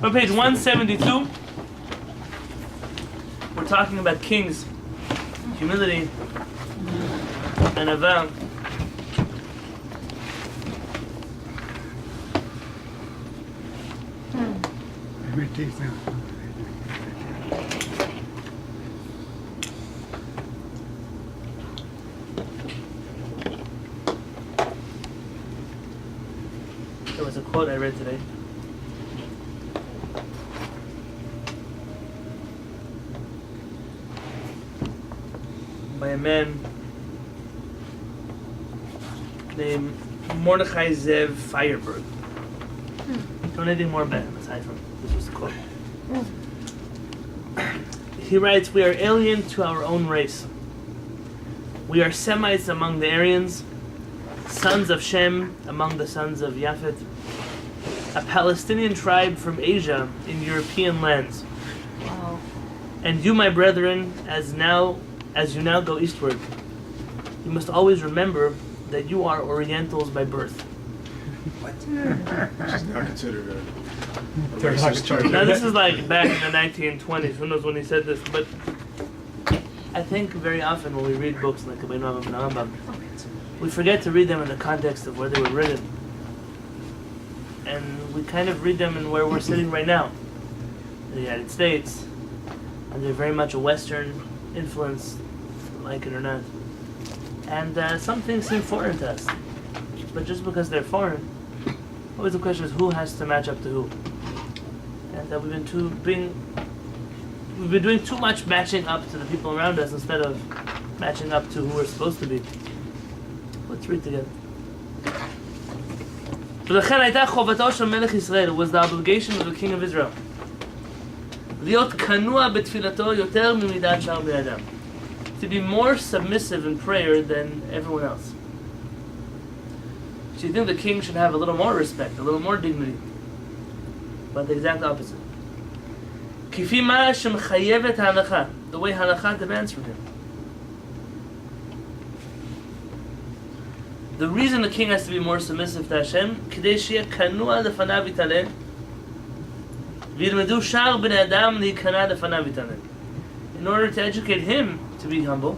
On page 172, we're talking about kings, humility, and Avah. There was a quote I read today. By a man named Mordechai Zev Feyerberg. Don't know anything more about him aside from this was the quote. He writes, "We are alien to our own race. We are Semites among the Aryans, sons of Shem among the sons of Yafet, a Palestinian tribe from Asia in European lands. Wow. And you, my brethren, as you now go eastward, you must always remember that you are Orientals by birth." What? Which is now considered a They're racist charge. Now this is like back in the 1920s, who knows when he said this, but I think very often when we read books like Rabbi Yonatan Halevy, we forget to read them in the context of where they were written. And we kind of read them in where we're sitting right now, in the United States, and they're very much a Western influence, like it or not. And some things seem foreign to us. But just because they're foreign, always the question is who has to match up to who. And we've been doing too much matching up to the people around us instead of matching up to who we're supposed to be. Let's read together. ולכן הייתה חובתו של מלך ישראל, was the obligation of the king of Israel, להיות כנוע בתפילתו יותר ממידת שאר בני אדם, to be more submissive in prayer than everyone else. So you think the king should have a little more respect, a little more dignity, but the exact opposite. כפי מה שמחייבת ההלכה, the way halakha demands from him. The reason the king has to be more submissive to Hashem, כדי שיהיה כנוע לפניו יתעלה, וילמדו שאר בני אדם להיכנע לפניו יתעלה. In order to educate him to be humble,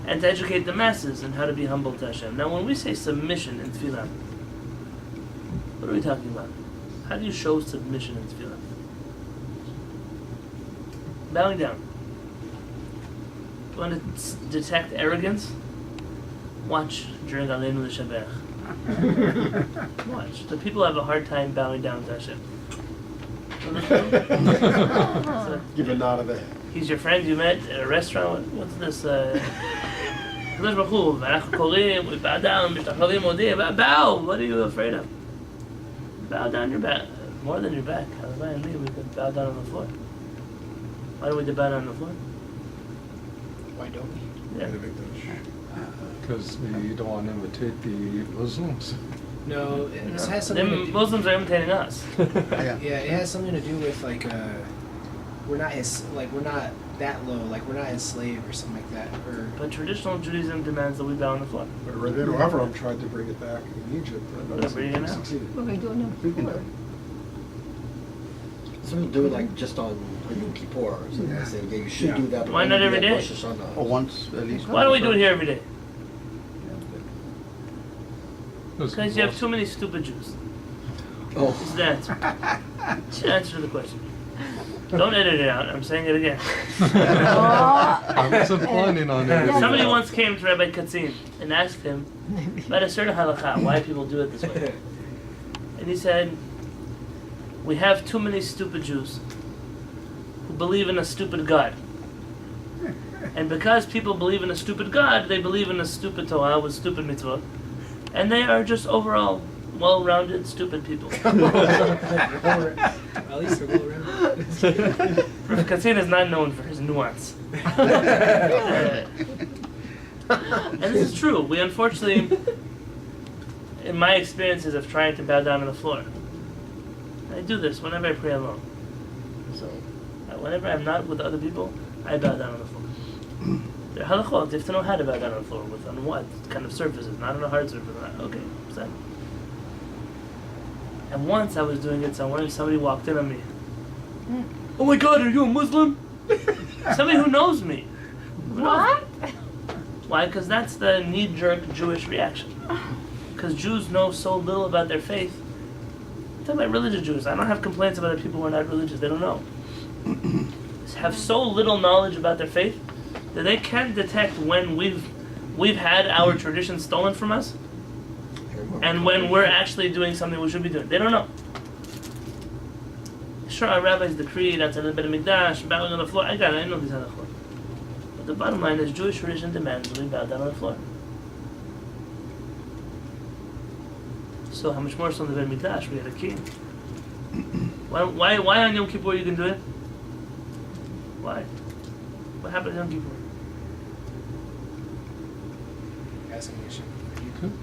and to educate the masses in how to be humble to Hashem. Now when we say submission in tefillah, what are we talking about? How do you show submission in tefillah? Bowing down. You want to detect arrogance? Watch during Aleinu L'Shabech. Watch. The people have a hard time bowing down to Hashem. So, Give a nod of the head. he's your friend you met at a restaurant. What's this? Kadosh Baruch Hu, v'anachnu korim, we bow down, mitachlim modim. Bow! What are you afraid of? Bow down your back. More than your back. Halevy and me, we could bow down on the floor. Why do we bow down on the floor? Why don't we? Yeah. Because we don't want to imitate the Muslims. No, it has something to Them do. Muslims are imitating us. Yeah, it has something to do with like we're not that low, like we're not enslaved or something like that. Or But traditional Judaism demands that we bow on the floor. But Rabbeinu Avram tried to bring it back in Egypt. What are you now? Succeeded. What are we doing now? We can do it. Some do it like just on Yom Kippur or something. Yeah. They say, yeah, you should do that. But Why when not you do every that day? Rosh Hashanah. Or once at least. Why don't we do it here every day? Because Because you have too many stupid Jews. Oh. This is the answer. It's the answer to the question. Don't edit it out. I'm saying it again. I wasn't planning on it. Somebody once came to Rabbi Katzin and asked him about a certain halakha, why people do it this way. And he said, we have too many stupid Jews who believe in a stupid God. And because people believe in a stupid God, they believe in a stupid Torah with stupid mitzvot. And they are just overall well-rounded, stupid people. at least they're well around. Rabbi Katzin is not known for his nuance. And this is true. We unfortunately, in my experiences of trying to bow down on the floor, I do this whenever I pray alone. So, whenever I'm not with other people, I bow down on the floor. They're halachot. You have to know how to bow down on the floor with, on what kind of surfaces, not on a hard surface. Okay, so. And once I was doing it somewhere, and somebody walked in on me. Oh my God, are you a Muslim? Somebody who knows me. What? Why? Because that's the knee-jerk Jewish reaction. Because Jews know so little about their faith. I'm talking about religious Jews. I don't have complaints about the people who are not religious. They don't know. Have so little knowledge about their faith that they can't detect when we've had our traditions stolen from us and when we're actually doing something we should be doing. They don't know. Sure, our rabbis decree that's a little bit of mikdash, bowing on the floor. I know these halachot. But the bottom line is Jewish tradition demands that we bow down on the floor. So how much more so in the Beit Mikdash? We had a king. Why on Yom Kippur you can do it? Why? What happened on Yom Kippur?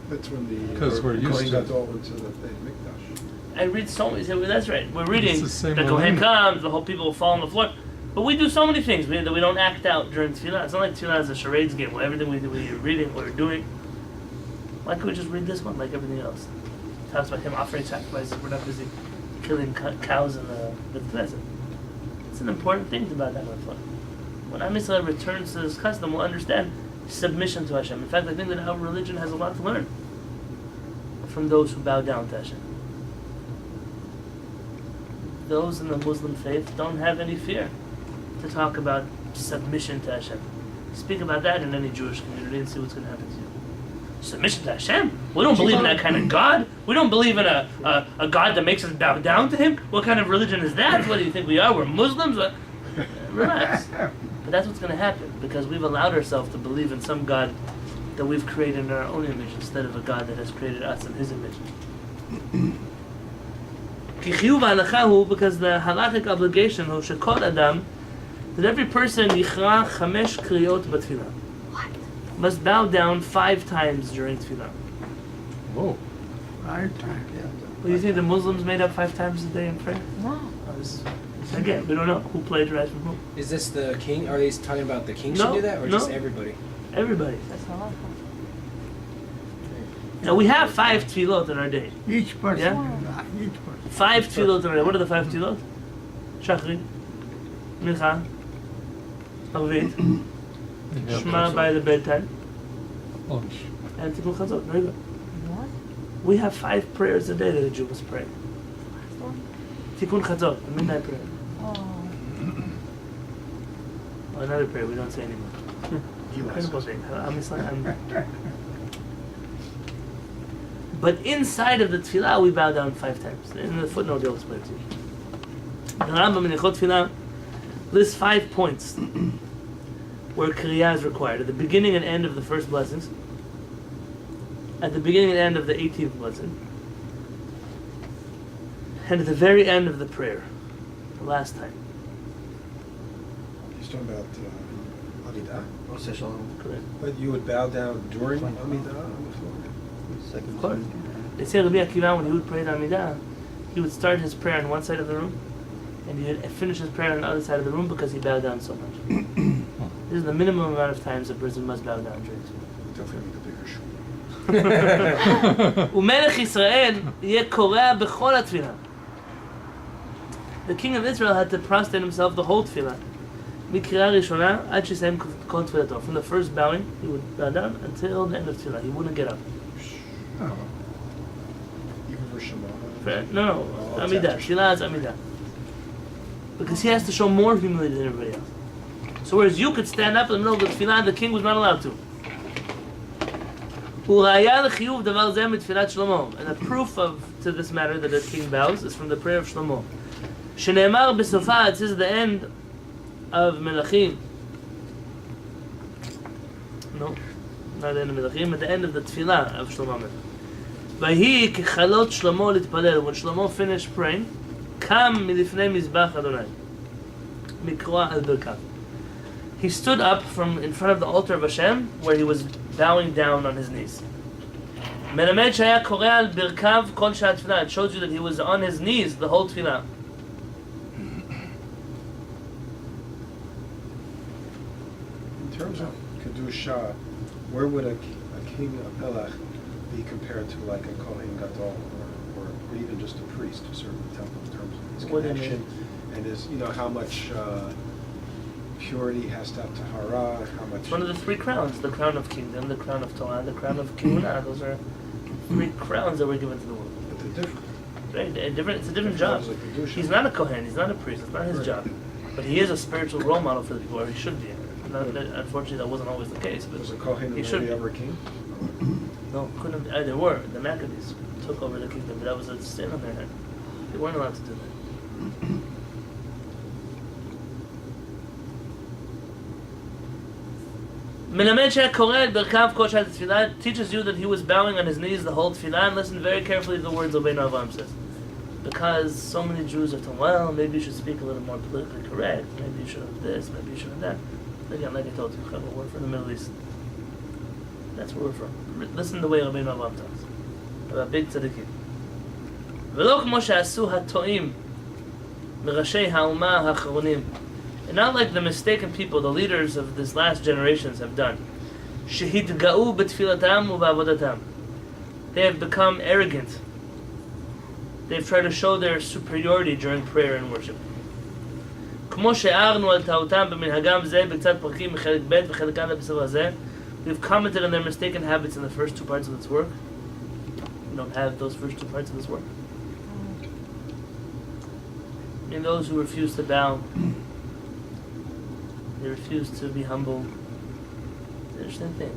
That's when the 'Cause we're used Kohen to- Gadol went to the Beit Mikdash. I read so many. That's right. We're reading It's the same the Kohen alignment. comes, the whole people will fall on the floor. But we do so many things that we don't act out during Tefillah. It's not like Tefillah is a charades game where everything we're reading, we're doing. Why can't we just read this one like everything else? It talks about him offering sacrifices. We're not busy killing cows in the Knesset. It's an important thing to bow down on the floor. When Am Yisrael returns to this custom, we'll understand submission to Hashem. In fact, I think that our religion has a lot to learn from those who bow down to Hashem. Those in the Muslim faith don't have any fear to talk about submission to Hashem. Speak about that in any Jewish community and see what's going to happen to you. Submission to Hashem? We don't believe in that kind of God. We don't believe in a God that makes us bow down to Him. What kind of religion is that? What do you think we are? We're Muslims? Relax. But that's what's going to happen because we've allowed ourselves to believe in some God that we've created in our own image instead of a God that has created us in His image. Because the halakhic obligation who shekol adam that every person yichra 5 kriyot b'tefillah must bow down 5 times during tefillah. Whoa. 5 times. Well, do you think the Muslims made up 5 times a day in prayer? No. Again, we don't know who plagiarized from who. Is this the king? Are they talking about the king No, should do that, or no. just everybody? Everybody. That's halakha. Now we have 5 tefillot in our day. Each person. Yeah? Each person. 5 tefillot in our day. What are the 5 tefillot? Shachrit, Mincha, Arvit, Shema by the bedtime, Lunch. and Tikkun Chazot. Very good. What? We have 5 prayers a day that a Jew must pray. Last one? Tikkun Chazot, the midnight prayer. Oh. Or another prayer we don't say anymore. Incredible thing. But inside of the tefillah, we bow down 5 times. In the footnote, they'll explain it to you. The Rambam in Hilchot Tefillah lists 5 points where kriyah is required. At the beginning and end of the first blessings, at the beginning and end of the 18th blessing, and at the very end of the prayer, the last time. He's talking about Amidah. Oseh Shalom. Correct. But you would bow down during Amidah on the floor? Second. Of course. They say Rabbi Akiva, when he would pray the Amidah, he would start his prayer on one side of the room, and he would finish his prayer on the other side of the room because he bowed down so much. This is the minimum amount of times a person must bow down during tefillah. Definitely make a bigger shul. ומלך ישראל יהיה קורע בכל התפילה. The king of Israel had to prostrate himself the whole tefillah. מקריאה ראשונה עד שיסיים כל תפילתו. From the first bowing, he would bow down until the end of tefillah. He wouldn't get up. Even for Shema. No, Oh, Amidah. after Tefillah is Amidah. Because he has to show more humility than everybody else. So whereas you could stand up in the middle of the tefillah, the king was not allowed to. וראיה לחיוב דבר זה מתפילת שלמה. And the proof to this matter that the king bows is from the prayer of Shlomo. שנאמר בסופה, it says at the end of Melachim. No, not the end of Melachim, at the end of the tefillah of Shlomo. ויהי ככלות שלמה להתפלל. When Shlomo finished praying, קם מלפני מזבח אדוני. מקרוע על ברכיו. He stood up from in front of the altar of Hashem, where he was bowing down on his knees. מלמד שהיה קורע על ברכיו כל שעת תפילה. It shows you that he was on his knees the whole tefillah. In terms of Kedusha, where would a king of Melech be compared to like a Kohen Gadol or or even just a priest to serve the temple in terms of his What do you connection and his, how much purity he has to have tahara, how much. It's one of the three crowns: the crown of kingdom, the crown of Torah, the crown of Kehillat. Those are three crowns that were given to the world. But they're different. Right? It's a different job. Like Kedusha. He's not a kohen. He's not a priest. It's not his job. But he is a spiritual role model for the people, or he should be. Unfortunately, that wasn't always the case. But Was a Kohen he the should be. ever king? No, couldn't. They were. The Maccabees took over the kingdom, but that was a sin on their head. They weren't allowed to do that. Melamed she'koreh berkav kol shעת tefillah teaches you that he was bowing on his knees the whole tefillah. And listen very carefully to the words Rabbeinu Avraham says, because so many Jews are told, well, maybe you should speak a little more politically correct. Maybe you should have this. Maybe you should have that. Again, like I told you, we're from the Middle East. That's where we're from. Listen to the way Rabbeinu Avraham talks about big tzaddikim. ולא כמו שעשו הטועים מראשי האומה האחרונים. And not like the mistaken people, the leaders of this last generations have done. שהתגאו בתפילתם ובעבודתם. They have become arrogant. They've tried to show their superiority during prayer and worship. כמו שהערנו על טעותם במנהגם זה בקצת פרקים מחלק ב' וחלק א' בספר הזה. We've commented on their mistaken habits in the first two parts of this work. We don't have those first two parts of this work. And those who refuse to bow, they refuse to be humble. They're the same thing.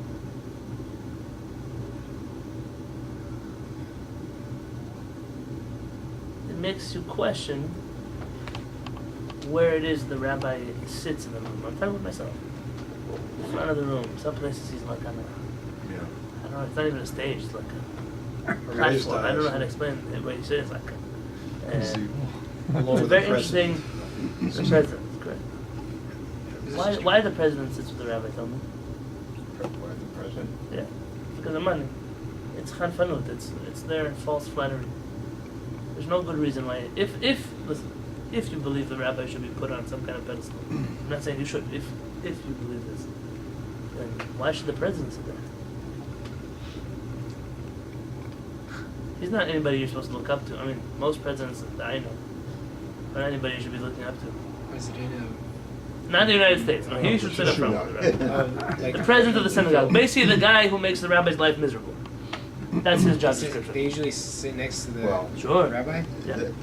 It makes you question where it is the rabbi sits in the room. I'm talking with myself. In front of the room. Some places he's like on a, Yeah. I don't know, it's not even a stage, it's like a raised platform. I don't know how to eyes. explain it, but he says like Gazebo. Along it's with very the president. interesting. The president, correct. Why the president sits with the rabbi, tell me? Why the president? Yeah. Because of money. It's chanfanut, it's their false flattery. There's no good reason why listen, if you believe the rabbi should be put on some kind of pedestal. I'm not saying you should, if you believe this, then why should the president sit there? He's not anybody you're supposed to look up to. I mean, most presidents that I know are not anybody you should be looking up to. President of Not in the United States. No, he should sit up front with the rabbi. like The president of the synagogue. Basically the guy who makes the rabbi's life miserable. That's his job They description. usually sit next to the Well, Sure. rabbi. Yeah. The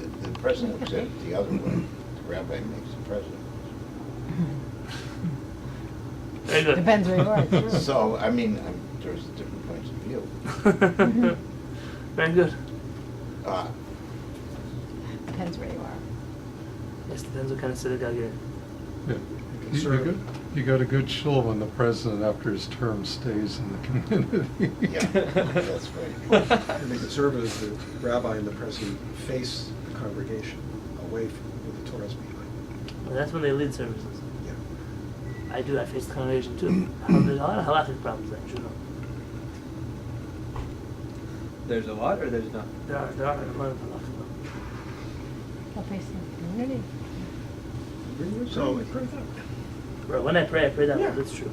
president said it the other way. The rabbi makes the president. Very good. Depends where you are, it's true. So, I mean, there's different points of view. Very good. Depends where you are. Yes, depends what kind of synagogue you're in. Yeah. You got a good shul when the president, after his term, stays in the community. Yeah, that's right. And the conservatives, the rabbi and the president face the congregation away from where the Torah's behind. Well, that's when they lead services. Yeah. I face the congregation too. There's a lot of halakhic problems there, you know. There's a lot, or there's not? There are a lot of halakhic problems. I'll face the community. So, Bro, when I pray that way. That's true.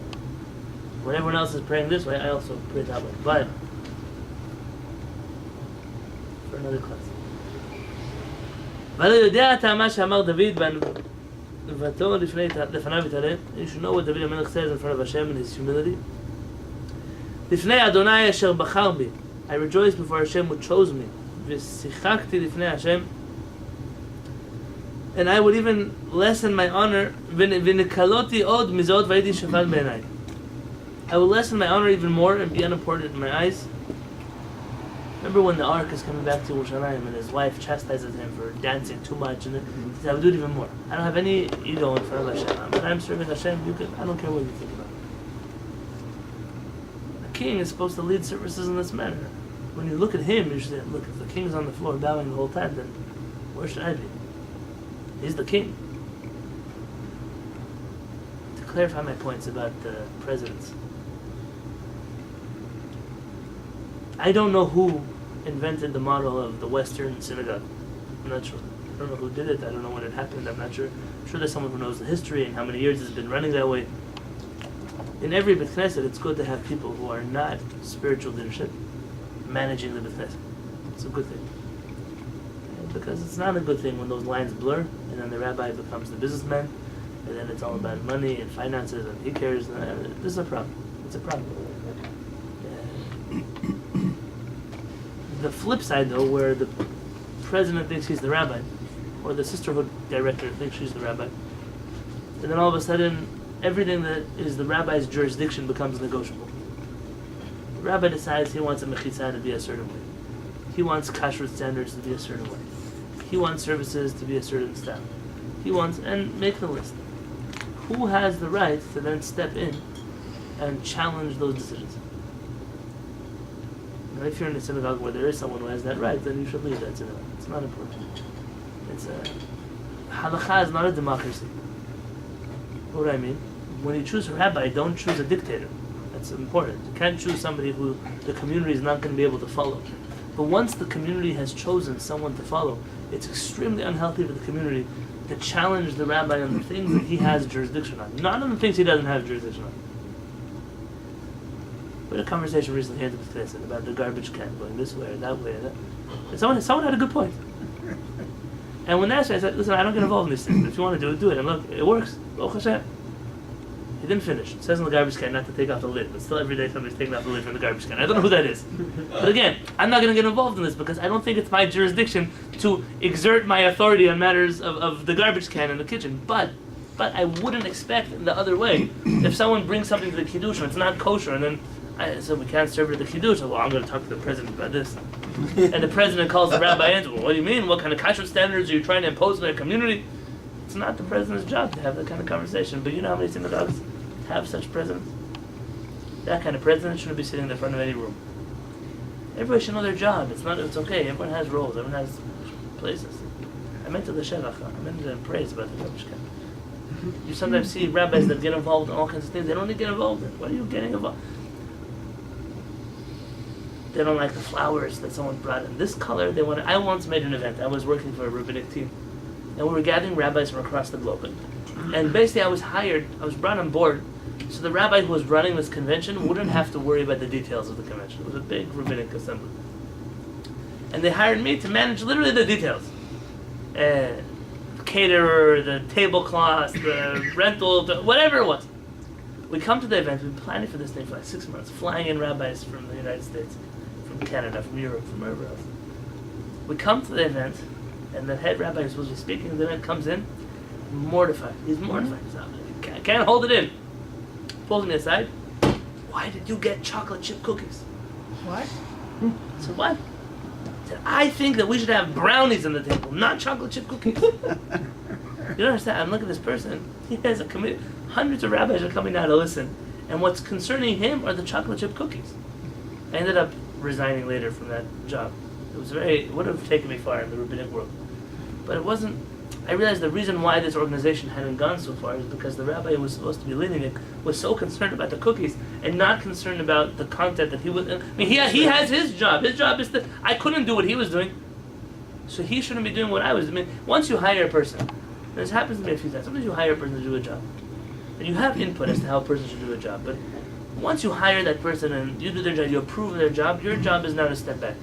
When everyone else is praying this way, I also pray that way. But for another class. אבל יודע אתה מה שאמר דוד בנבואתו לפניו יתעלה. You should know what David HaMelech says in front of Hashem in his humility. לפני אדוני אשר בחר בי. I rejoice before Hashem who chose me. ושיחקתי לפני Hashem. And I would even lessen my honor. ונקלותי עוד מזעות והייתי שפל בעיניי. I will lessen my honor even more and be unimportant in my eyes. Remember when the ark is coming back to Yerushalayim and his wife chastises him for dancing too much, and he says, I will do it even more. I don't have any ego in front of Hashem. But I'm serving Hashem. I don't care what you think about it. A king is supposed to lead services in this manner. When you look at him, you should say, look, if the king is on the floor bowing the whole time, then where should I be? He's the king. To clarify my points about the presidents, I don't know who invented the model of the Western synagogue. I'm not sure. I don't know who did it. I don't know when it happened. I'm not sure. I'm sure there's someone who knows the history and how many years it's been running that way. In every Beit Knesset, it's good to have people who are not spiritual leadership managing the Beit Knesset. It's a good thing. Because it's not a good thing when those lines blur, and then the rabbi becomes the businessman, and then it's all about money and finances, and he cares. This is a problem. It's a problem. The flip side, though, where the president thinks he's the rabbi, or the sisterhood director thinks she's the rabbi, and then all of a sudden, everything that is the rabbi's jurisdiction becomes negotiable. The rabbi decides he wants a mechitza to be a certain way. He wants kashrut standards to be a certain way. He wants services to be a certain style. He wants, and make the list. Who has the right to then step in and challenge those decisions? Now, if you're in a synagogue where there is someone who has that right, then you should leave that synagogue. It's not important. Halakha is not a democracy. What do I mean? When you choose a rabbi, don't choose a dictator. That's important. You can't choose somebody who the community is not going to be able to follow. But once the community has chosen someone to follow, it's extremely unhealthy for the community to challenge the rabbi on the things that he has jurisdiction on, not on the things he doesn't have jurisdiction on. We had a conversation recently here at the Knesset about the garbage can going this way or that way. And someone had a good point. And when asked me, I said, listen, I don't get involved in these things. If you want to do it, do it. And look, it works. Baruch Hashem. He didn't finish. It says in the garbage can not to take off the lid, but still every day somebody's taking off the lid from the garbage can. I don't know who that is. But again, I'm not going to get involved in this because I don't think it's my jurisdiction to exert my authority on matters of the garbage can in the kitchen. But I wouldn't expect it the other way. If someone brings something to the kiddush and it's not kosher, and then I said we can't serve it at the kiddush, well, I'm going to talk to the president about this. And the president calls the rabbi in. Well, what do you mean? What kind of kashrut standards are you trying to impose on their community? It's not the president's job to have that kind of conversation. But you know how many synagogues have such presidents? That kind of president shouldn't be sitting in the front of any room. Everybody should know their job. It's okay. Everyone has roles. Everyone has places. I meant to the shevach. I meant to praise about the garbage can. You sometimes see rabbis that get involved in all kinds of things they don't need to get involved in. What are you getting involved? They don't like the flowers that someone brought in. This color, they want. I once made an event. I was working for a rabbinic team, and we were gathering rabbis from across the globe. And basically, I was brought on board, so the rabbi who was running this convention wouldn't have to worry about the details of the convention. It was a big rabbinic assembly, and they hired me to manage literally the details: caterer, the tablecloths, the rental, whatever it was. We come to the event. We've been planning for this thing for like 6 months, flying in rabbis from the United States, from Canada, from Europe, from wherever else. We come to the event, and the head rabbi who's supposed to be speaking at the event comes in, mortified. He's mortified. He's can't hold it in. Pulls me aside. Why did you get chocolate chip cookies? What? I said, what? I said, I think that we should have brownies on the table, not chocolate chip cookies. You don't understand. I'm looking at this person. He has a committee. Hundreds of rabbis are coming now to listen. And what's concerning him are the chocolate chip cookies. I ended up resigning later from that job. It would have taken me far in the rabbinic world. But it wasn't. I realized the reason why this organization hadn't gone so far is because the rabbi who was supposed to be leading it was so concerned about the cookies and not concerned about the content that he was. I mean, he has his job. His job is I couldn't do what he was doing, so he shouldn't be doing what I was. I mean, once you hire a person, and this happens to me a few times. Sometimes you hire a person to do a job, and you have input as to how a person should do a job. But once you hire that person and you do their job, you approve of their job. Your job is now to step back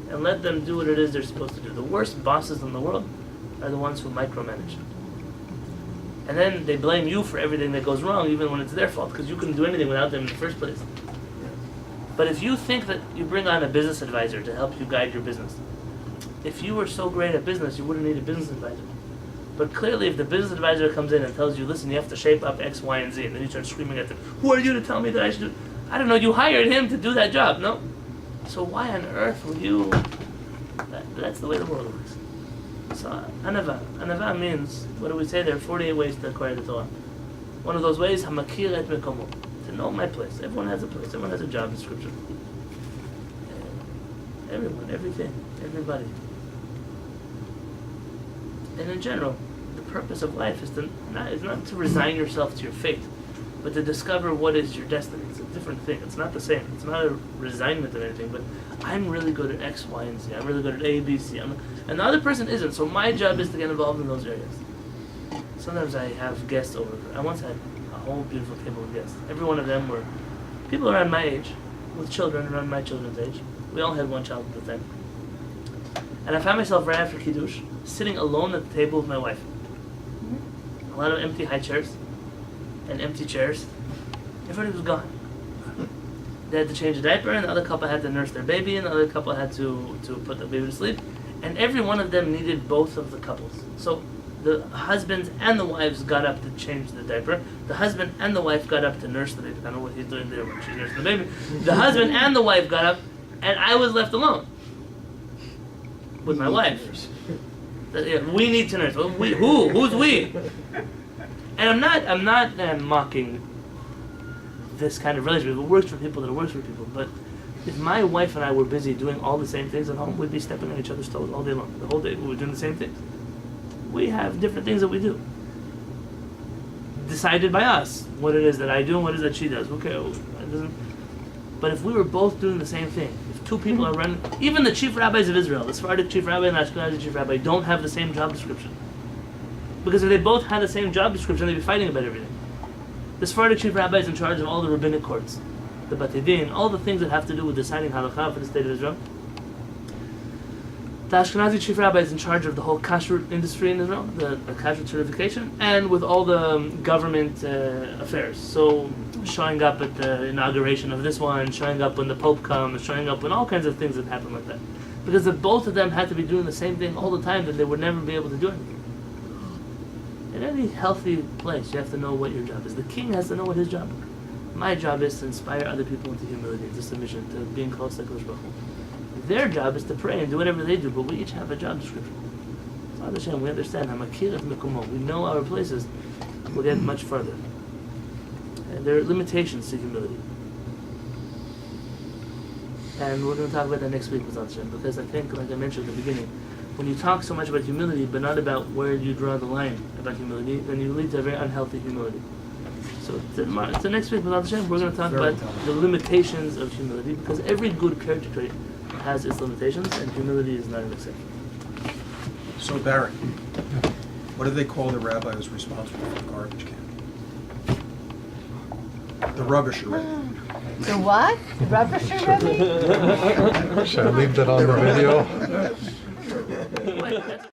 and let them do what it is they're supposed to do. The worst bosses in the world are the ones who micromanage. And then they blame you for everything that goes wrong, even when it's their fault, because you couldn't do anything without them in the first place. But if you think that you bring on a business advisor to help you guide your business, if you were so great at business, you wouldn't need a business advisor. But clearly, if the business advisor comes in and tells you, listen, you have to shape up X, Y, and Z, and then you start screaming at them, who are you to tell me that I should do? I don't know, you hired him to do that job, no? So why on earth would you... That's the way the world works. So, anava. Anava means, what do we say? There are 48 ways to acquire the Torah. One of those ways, hamakir et mekomo, to know my place. Everyone has a place. Everyone has a job description. Everyone, everything, everybody. And in general, the purpose of life is not to resign yourself to your fate, but to discover what is your destiny. It's a different thing. It's not the same. It's not a resignment of anything, but I'm really good at X, Y, and Z. I'm really good at A, B, C. And the other person isn't, so my job is to get involved in those areas. Sometimes I have guests over. I once had a whole beautiful table of guests. Every one of them were people around my age, with children around my children's age. We all had one child at the time. And I found myself right after Kiddush, sitting alone at the table with my wife. A lot of empty high chairs and empty chairs. Everybody was gone. They had to change a diaper, and the other couple had to nurse their baby, and the other couple had to put the baby to sleep. And every one of them needed both of the couples. So the husbands and the wives got up to change the diaper. The husband and the wife got up to nurse the baby. I don't know what he's doing there when she's nursing the baby. The husband and the wife got up, and I was left alone with my wife. We need to nurse. Well, who's we? And I'm not mocking this kind of relationship. It works for people that it works for people. But if my wife and I were busy doing all the same things at home, we'd be stepping on each other's toes all day long. The whole day we were doing the same things. We have different things that we do. Decided by us what it is that I do and what it is that she does. Okay, it doesn't. But if we were both doing the same thing, if two people are running, even the chief rabbis of Israel, the Sephardic chief rabbi and the Ashkenazi chief rabbi, don't have the same job description. Because if they both had the same job description, they'd be fighting about everything. The Sephardic chief rabbi is in charge of all the rabbinic courts, the Batei Din, all the things that have to do with deciding halakha for the state of Israel. The Ashkenazi chief rabbi is in charge of the whole kashrut industry in Israel, the kashrut certification, and with all the government affairs. So showing up at the inauguration of this one, showing up when the Pope comes, showing up when all kinds of things that happen like that. Because if both of them had to be doing the same thing all the time, then they would never be able to do anything. In any healthy place, you have to know what your job is. The king has to know what his job is. My job is to inspire other people into humility, into submission, to being close to HaKadosh Baruch Hu. Their job is to pray and do whatever they do, but we each have a job description. So Hashem, we understand. We know our places. We'll get much further. And there are limitations to humility. And we're going to talk about that next week with Hashem, because I think, like I mentioned at the beginning, when you talk so much about humility, but not about where you draw the line about humility, then you lead to a very unhealthy humility. So the next week with Hashem, we're going to talk about the limitations of humility, because every good character trait has its limitations, and humility is not an exception. So Barry, what do they call the rabbi who's responsible for the garbage can? The rubbish Rebbe. The what? The rubbish Rebbe? Should I leave that on the video? Wait, that's